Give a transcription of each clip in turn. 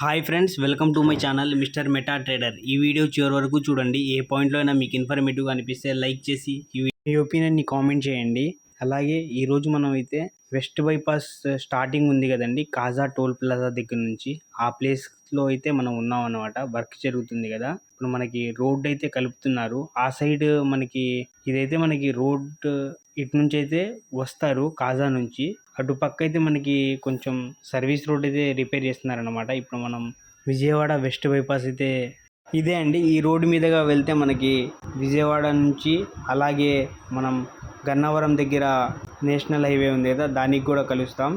Hi friends, welcome to my channel mister meta trader. ఈ video చివరి వరకు చూడండి. ఏ పాయింట్లో అయినా మీకు ఇన్ఫర్మేటివ్గా అనిపిస్తే లైక్ చేసి ఈ ఒపీనియన్ని కామెంట్ చేయండి. అలాగే ఈరోజు మనం అయితే వెస్ట్ బైపాస్ స్టార్టింగ్ ఉంది కదండి, కాజా టోల్ ప్లాజా దగ్గర నుంచి ఆ ప్లేస్లో అయితే మనం ఉన్నాం అన్నమాట. వర్క్ జరుగుతుంది కదా, ఇప్పుడు మనకి రోడ్ అయితే కలుపుతున్నారు. ఆ సైడ్ మనకి ఇదైతే మనకి రోడ్ ఇటు నుంచి అయితే వస్తారు కాజా నుంచి. అటు పక్క అయితే మనకి కొంచెం సర్వీస్ రోడ్ అయితే రిపేర్ చేస్తున్నారనమాట. ఇప్పుడు మనం విజయవాడ వెస్ట్ బైపాస్ అయితే ఇదే అండి. ఈ రోడ్డు మీదుగా వెళ్తే మనకి విజయవాడ నుంచి అలాగే మనం గన్నవరం దగ్గర నేషనల్ హైవే ఉంది కదా, దానికి కూడా కలుస్తాం.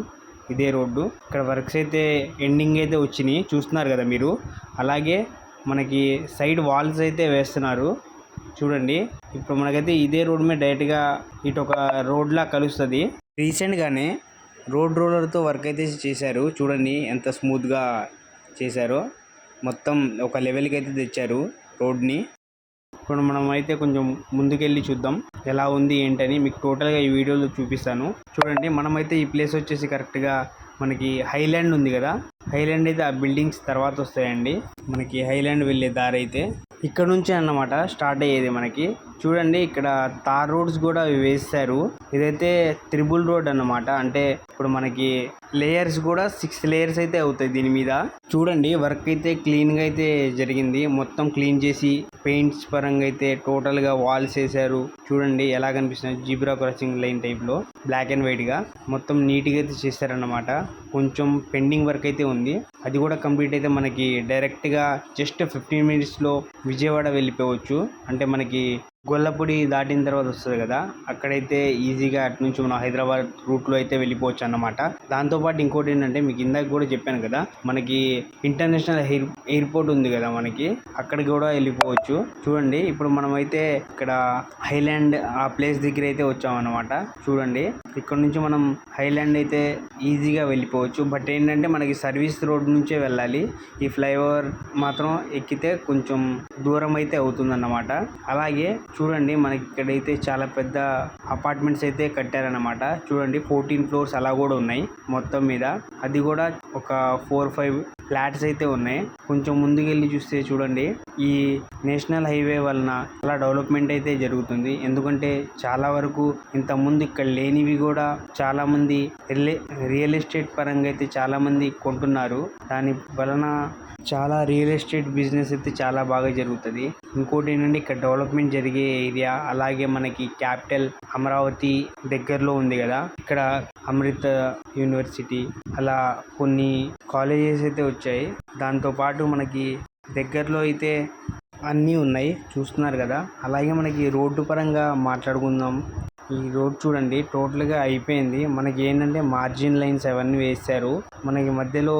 ఇదే రోడ్డు. ఇక్కడ వర్క్స్ అయితే ఎండింగ్ అయితే వచ్చినాయి, చూస్తున్నారు కదా మీరు. అలాగే మనకి సైడ్ వాల్స్ అయితే వేస్తున్నారు చూడండి. ఇప్పుడు మనకైతే ఇదే రోడ్ మీద డైరెక్ట్గా ఇటు ఒక రోడ్లా కలుస్తుంది. రీసెంట్గానే రోడ్ రోలర్తో వర్క్ అయితే చేశారు చూడండి, ఎంత స్మూత్గా చేశారో. మొత్తం ఒక లెవెల్కి అయితే తెచ్చారు రోడ్ని. ఇప్పుడు మనం అయితే కొంచెం ముందుకెళ్ళి చూద్దాం ఎలా ఉంది ఏంటని. మీకు టోటల్గా ఈ వీడియోలో చూపిస్తాను చూడండి. మనమైతే ఈ ప్లేస్ వచ్చేసి కరెక్ట్గా మనకి హైలాండ్ ఉంది కదా, హైలాండ్ అయితే ఆ బిల్డింగ్స్ తర్వాత వస్తాయండి. మనకి హైలాండ్ వెళ్ళే దారి అయితే ఇక్కడ నుంచే అన్నమాట స్టార్ట్ అయ్యేది మనకి. చూడండి, ఇక్కడ తార్ రోడ్స్ కూడా వేస్తారు. ఇదైతే త్రిబుల్ రోడ్ అన్నమాట. అంటే ఇప్పుడు మనకి లేయర్స్ కూడా 6 లేయర్స్ అయితే అవుతాయి దీని మీద. చూడండి, వర్క్ అయితే క్లీన్గా అయితే జరిగింది. మొత్తం క్లీన్ చేసి పెయింట్స్ పరంగా అయితే టోటల్గా వాల్స్ వేసారు. చూడండి ఎలా కనిపిస్తుంది, జీబ్రా క్రాసింగ్ లైన్ టైప్లో బ్లాక్ అండ్ వైట్గా మొత్తం నీట్గా అయితే చేశారన్నమాట. కొంచెం పెండింగ్ వర్క్ అయితే ఉంది, అది కూడా కంప్లీట్ అయితే మనకి డైరెక్ట్గా జస్ట్ 15 మినిట్స్లో విజయవాడ వెళ్ళిపోవచ్చు. అంటే మనకి గొల్లపూడి దాటిన తర్వాత వస్తుంది కదా, అక్కడైతే ఈజీగా అటు నుంచి మనం హైదరాబాద్ రూట్లో అయితే వెళ్ళిపోవచ్చు అన్నమాట. దాంతోపాటు ఇంకోటి ఏంటంటే, మీకు ఇందాక కూడా చెప్పాను కదా, మనకి ఇంటర్నేషనల్ ఎయిర్పోర్ట్ ఉంది కదా మనకి, అక్కడికి కూడా వెళ్ళిపోవచ్చు. చూడండి, ఇప్పుడు మనం అయితే ఇక్కడ హైలాండ్ ఆ ప్లేస్ దగ్గర అయితే వచ్చామన్నమాట. చూడండి, ఇక్కడ నుంచి మనం హైలాండ్ అయితే ఈజీగా వెళ్ళిపోవచ్చు. బట్ ఏంటంటే మనకి సర్వీస్ రోడ్ నుంచే వెళ్ళాలి. ఈ ఫ్లైఓవర్ మాత్రం ఎక్కితే కొంచెం దూరం అయితే అవుతుందన్నమాట. అలాగే చూడండి, మనకి ఇక్కడైతే చాలా పెద్ద అపార్ట్మెంట్స్ అయితే కట్టారన్నమాట. చూడండి, 14 ఫ్లోర్స్ అలా కూడా ఉన్నాయి మొత్తం మీద. అది కూడా ఒక 4-5 ఫ్లాట్స్ అయితే ఉన్నాయి. కొంచెం ముందుకెళ్ళి చూస్తే చూడండి, ఈ నేషనల్ హైవే వలన చాలా డెవలప్మెంట్ అయితే జరుగుతుంది. ఎందుకంటే చాలా వరకు ఇంతకుముందు ఇక్కడ లేనివి కూడా చాలా మంది రియల్ ఎస్టేట్ పరంగా అయితే చాలా మంది కొంటున్నారు. దాని వలన చాలా రియల్ ఎస్టేట్ బిజినెస్ అయితే చాలా బాగా జరుగుతుంది. ఇంకోటి ఏంటంటే, ఇక్కడ డెవలప్మెంట్ జరిగే ఏరియా. అలాగే మనకి క్యాపిటల్ అమరావతి దగ్గరలో ఉంది కదా, ఇక్కడ అమృత యూనివర్సిటీ అలా కొన్ని కాలేజెస్ అయితే వచ్చాయి. దాంతోపాటు మనకి దగ్గరలో అయితే అన్నీ ఉన్నాయి, చూస్తున్నారు కదా. అలాగే మనకి రోడ్డు పరంగా మాట్లాడుకుందాం. ఈ రోడ్ చూడండి టోటల్గా అయిపోయింది. మనకి ఏంటంటే మార్జిన్ లైన్స్ అవన్నీ వేశారు. మనకి మధ్యలో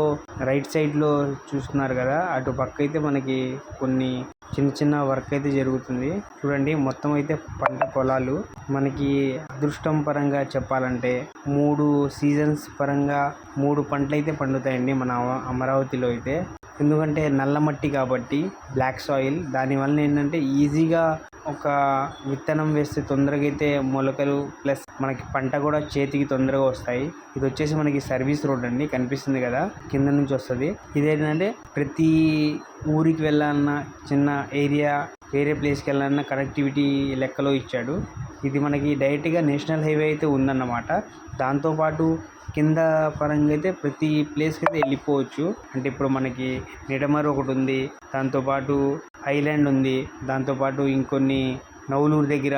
రైట్ సైడ్లో చూస్తున్నారు కదా, అటు పక్క అయితే మనకి కొన్ని చిన్న చిన్న వర్క్ అయితే జరుగుతుంది. చూడండి, మొత్తం అయితే పంట పొలాలు. మనకి అదృష్టం పరంగా చెప్పాలంటే 3 సీజన్స్ పరంగా 3 పంటలు అయితే పండుతాయండి మన అమరావతిలో అయితే. ఎందుకంటే నల్ల మట్టి కాబట్టి, బ్లాక్ సాయిల్. దానివల్ల ఏంటంటే ఈజీగా ఒక విత్తనం వేస్తే తొందరగా అయితే మొలకలు ప్లస్ మనకి పంట కూడా చేతికి తొందరగా వస్తాయి. ఇది వచ్చేసి మనకి సర్వీస్ రోడ్ అండి, కనిపిస్తుంది కదా, కింద నుంచి వస్తుంది. ఇదేంటంటే ప్రతి ఊరికి వెళ్ళాలన్నా, చిన్న ఏరియా వేరే ప్లేస్కి వెళ్ళాలన్నా కనెక్టివిటీ లెక్కలో ఇచ్చాడు. ఇది మనకి డైరెక్ట్గా నేషనల్ హైవే అయితే ఉందన్నమాట. దాంతోపాటు కింద పరంగా అయితే ప్రతి ప్లేస్కి అయితే వెళ్ళిపోవచ్చు. అంటే ఇప్పుడు మనకి నిడమరు ఒకటి ఉంది, దాంతోపాటు ఐలాండ్ ఉంది, దాంతోపాటు ఇంకొన్ని నవలూరు దగ్గర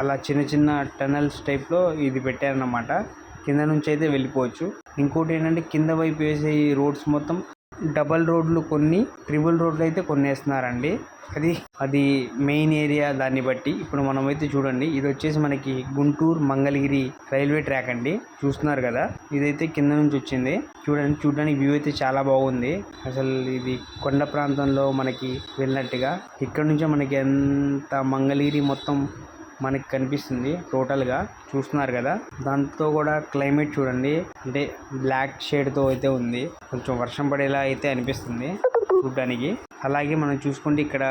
అలా చిన్న చిన్న టనల్స్ టైప్లో ఇది పెట్టారన్నమాట. కింద నుంచి అయితే వెళ్ళిపోవచ్చు. ఇంకోటి ఏంటంటే, కింద వైపు వేసే ఈ రోడ్స్ మొత్తం డబల్ రోడ్లు, కొన్ని ట్రిపుల్ రోడ్లు అయితే కొన్ని వేస్తున్నారండి. అది మెయిన్ ఏరియా దాన్ని బట్టి. ఇప్పుడు మనమైతే చూడండి, ఇది వచ్చేసి మనకి గుంటూరు మంగళగిరి రైల్వే ట్రాక్ అండి, చూస్తున్నారు కదా. ఇదైతే కింద నుంచి వచ్చింది. చూడడానికి వ్యూ అయితే చాలా బాగుంది. అసలు ఇది కొండ ప్రాంతంలో మనకి వెళ్ళినట్టుగా. ఇక్కడ నుంచే మనకి ఎంత మంగళగిరి మొత్తం మనకి కనిపిస్తుంది టోటల్గా, చూస్తున్నారు కదా. దాంతో కూడా క్లైమేట్ చూడండి, అంటే బ్లాక్ షేడ్తో అయితే ఉంది. కొంచెం వర్షం పడేలా అయితే అనిపిస్తుంది. చూడడానికి. అలాగే మనం చూసుకుంటే ఇక్కడ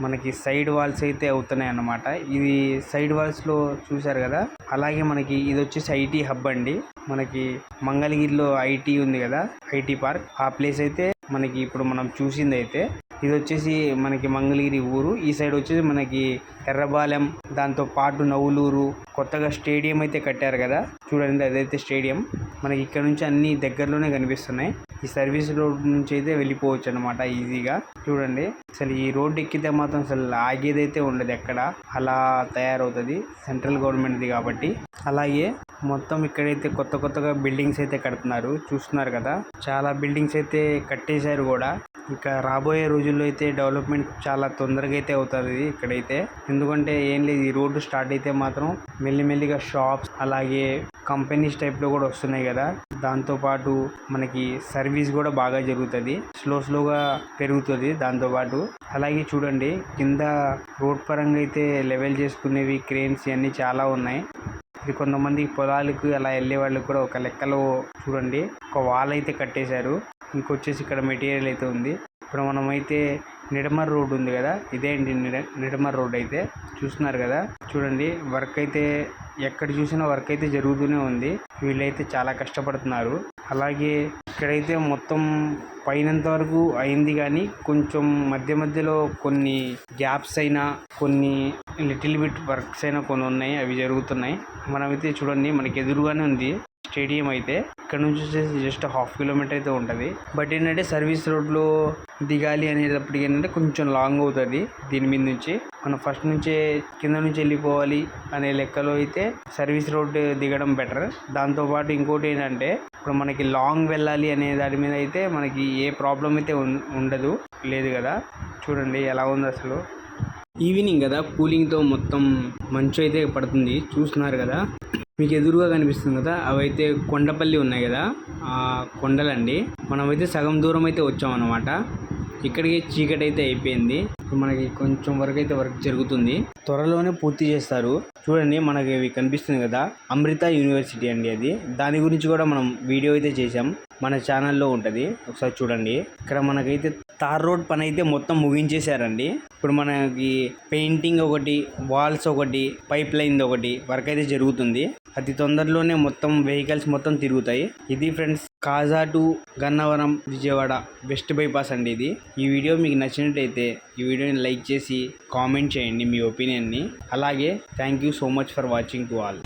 మనకి సైడ్ వాల్స్ అయితే అవుతున్నాయి అన్నమాట. ఇది సైడ్ వాల్స్ లో చూసారు కదా. అలాగే మనకి ఇది వచ్చేసి ఐటీ హబ్ అండి. మనకి మంగళగిరిలో ఐటీ ఉంది కదా, ఐటీ పార్క్. ఆ ప్లేస్ అయితే మనకి ఇప్పుడు మనం చూసింది అయితే ఇది వచ్చేసి మనకి మంగళగిరి ఊరు. ఈ సైడ్ వచ్చేసి మనకి ఎర్రబాలెం, దాంతో పాటు నవ్వులూరు. కొత్తగా స్టేడియం అయితే కట్టారు కదా, చూడండి అదైతే స్టేడియం. మనకి ఇక్కడ నుంచి అన్ని దగ్గరలోనే కనిపిస్తున్నాయి. ఈ సర్వీస్ రోడ్ నుంచి అయితే వెళ్ళిపోవచ్చు అనమాట ఈజీగా. చూడండి అసలు ఈ రోడ్డు ఎక్కితే మాత్రం అసలు ఆగేదైతే ఉండదు ఎక్కడ, అలా తయారవుతుంది సెంట్రల్ గవర్నమెంట్ది కాబట్టి. అలాగే మొత్తం ఇక్కడైతే కొత్తగా బిల్డింగ్స్ అయితే కడుతున్నారు, చూస్తున్నారు కదా. చాలా బిల్డింగ్స్ అయితే కట్టేశారు కూడా. ఇంకా రాబోయే రోజుల్లో అయితే డెవలప్మెంట్ చాలా తొందరగా అయితే అవుతుంది ఇక్కడైతే. ఎందుకంటే ఏం లేదు, ఈ రోడ్డు స్టార్ట్ అయితే మాత్రం మెల్లిమెల్లిగా షాప్స్ అలాగే కంపెనీస్ టైప్లో కూడా వస్తున్నాయి కదా. దాంతోపాటు మనకి సర్వీస్ కూడా బాగా జరుగుతుంది, స్లోగా పెరుగుతుంది దాంతోపాటు. అలాగే చూడండి కింద రోడ్ పరంగా అయితే లెవెల్ చేసుకునేవి క్రేన్స్ ఇవన్నీ చాలా ఉన్నాయి. ఇది కొంతమంది పొలాలకు అలా వెళ్ళే వాళ్ళకి కూడా ఒక లెక్కలో చూడండి ఒక వాల్ అయితే కట్టేశారు. ఇంకొచ్చేసి ఇక్కడ మెటీరియల్ అయితే ఉంది. ఇప్పుడు మనమైతే నిడమర్ రోడ్ ఉంది కదా, ఇదే అండి నిడమర్ రోడ్ అయితే చూస్తున్నారు కదా. చూడండి వర్క్ అయితే ఎక్కడ చూసినా వర్క్ అయితే జరుగుతూనే ఉంది. వీళ్ళైతే చాలా కష్టపడుతున్నారు. అలాగే ఇక్కడైతే మొత్తం పైనంత వరకు అయింది, కానీ కొంచెం మధ్యలో కొన్ని గ్యాప్స్ అయినా కొన్ని లిటిల్ బిట్ వర్క్స్ అయినా కొన్ని ఉన్నాయి, అవి జరుగుతున్నాయి. మనమైతే చూడండి మనకి ఎదురుగానే ఉంది స్టేడియం అయితే. ఇక్కడ నుంచి వచ్చేసి జస్ట్ 1/2 కిలోమీటర్ అయితే ఉంటుంది. బట్ ఏంటంటే సర్వీస్ రోడ్లో దిగాలి అనేటప్పటికి ఏంటంటే కొంచెం లాంగ్ అవుతుంది. దీని మీద నుంచి మనం ఫస్ట్ నుంచే కింద నుంచి వెళ్ళిపోవాలి అనే లెక్కలో అయితే సర్వీస్ రోడ్ దిగడం బెటర్. దాంతోపాటు ఇంకోటి ఏంటంటే ఇప్పుడు మనకి లాంగ్ వెళ్ళాలి అనే దాని మీద అయితే మనకి ఏ ప్రాబ్లం అయితే ఉండదు లేదు కదా. చూడండి ఎలా ఉంది అసలు. ఈవినింగ్ కదా, కూలింగ్తో మొత్తం మంచు అయితే పడుతుంది, చూస్తున్నారు కదా. మీకు ఎదురుగా కనిపిస్తుంది కదా, అవైతే కొండపల్లి ఉన్నాయి కదా, ఆ కొండలండి. మనమైతే సగం దూరం అయితే వచ్చామన్నమాట. ఇక్కడికి చీకటి అయితే అయిపోయింది. మనకి కొంచెం వరకు అయితే వర్క్ జరుగుతుంది, త్వరలోనే పూర్తి చేస్తారు. చూడండి మనకి ఇవి కనిపిస్తుంది కదా, అమృత యూనివర్సిటీ అండి అది. దాని గురించి కూడా మనం వీడియో అయితే చేసాం, మన ఛానల్లో ఉంటుంది, ఒకసారి చూడండి. ఇక్కడ మనకైతే తార్ రోడ్ పని అయితే మొత్తం ముగించేశారండి. ఇప్పుడు మనకి పెయింటింగ్ ఒకటి, వాల్స్ ఒకటి, పైప్ లైన్ ఒకటి వర్క్ అయితే జరుగుతుంది. అతి తొందరలోనే మొత్తం వెహికల్స్ మొత్తం తిరుగుతాయి. ఇది friends Kaza to Gannavaram Vijayawada west bypass అండి ఇది. ఈ వీడియో మీకు నచ్చినట్టయితే ఈ వీడియోని లైక్ చేసి కామెంట్ చేయండి మీ ఒపీనియన్ని. అలాగే thank you so much for watching to all.